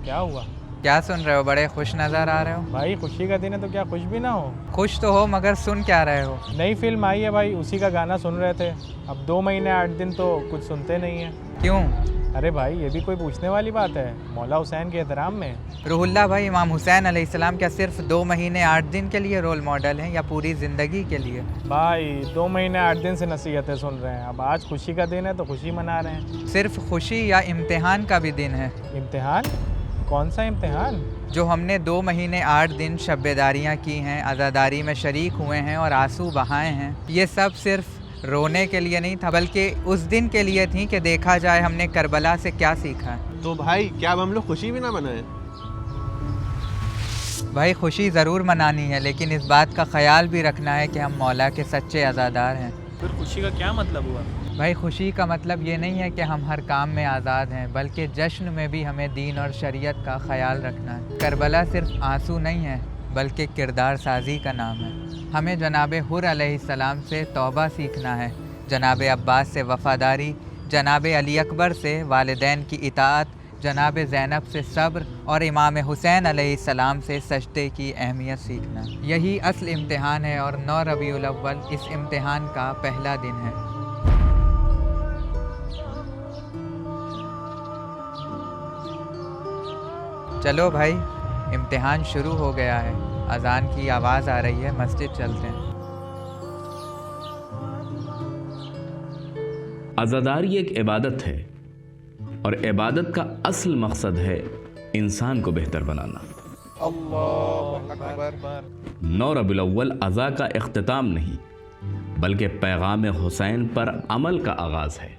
क्या हुआ? क्या सुन रहे हो? बड़े खुश नज़र आ रहे हो। भाई खुशी का दिन है तो क्या खुश भी ना हो? खुश तो हो मगर सुन क्या रहे हो? नई फिल्म आई है भाई, उसी का गाना सुन रहे थे। अब 2 महीने 8 दिन तो कुछ सुनते नहीं है। क्यों? अरे भाई ये भी कोई पूछने वाली बात है? मौला हुसैन के एहतराम में। रूहुल्लाह भाई, इमाम हुसैन अलैहिस्सलाम क्या सिर्फ 2 महीने 8 दिन के लिए रोल मॉडल हैं या पूरी ज़िंदगी के लिए? भाई 2 महीने 8 दिन से नसीहतें सुन रहे हैं, अब आज खुशी का दिन है तो खुशी मना रहे हैं। सिर्फ खुशी या इम्तिहान का भी दिन है? इम्तिहान? कौन सा इम्तिहान? जो हमने 2 महीने 8 दिन शब्बेदारियाँ की हैं, अज़ादारी में शरीक हुए हैं और आंसू बहाए हैं, ये सब सिर्फ रोने के लिए नहीं था बल्कि उस दिन के लिए थी कि देखा जाए हमने करबला से क्या सीखा है। तो भाई क्या अब हम लोग खुशी भी ना मनाएं? भाई खुशी ज़रूर मनानी है, लेकिन इस बात का ख्याल भी रखना है कि हम मौला के सच्चे अज़ादार हैं। फिर खुशी का क्या मतलब हुआ? भाई खुशी का मतलब ये नहीं है कि हम हर काम में आज़ाद हैं, बल्कि जश्न में भी हमें दीन और शरीयत का ख्याल रखना है। करबला सिर्फ आंसू नहीं है बल्कि किरदार साजी का नाम है। हमें जनाब हुर अलैहिस्सलाम से तौबा सीखना है, जनाब अब्बास से वफ़ादारी, जनाब अली अकबर से वालिदैन की इताअत, जनाब ज़ैनब से सब्र और इमाम हुसैन अलैहिस्सलाम से सजदे की अहमियत सीखना। यही असल इम्तिहान है और 9 रबीउल अव्वल इस इम्तिहान का पहला दिन है। चलो भाई, इम्तिहान शुरू हो गया है। अज़ान की आवाज़ आ रही है, मस्जिद चलते हैं। आज़ादारी एक इबादत है और इबादत का असल मकसद है इंसान को बेहतर बनाना। अल्लाह अकबर। 9 रबीउल अव्वल अज़ा का इख्तिताम नहीं बल्कि पैगाम हुसैन पर अमल का आगाज़ है।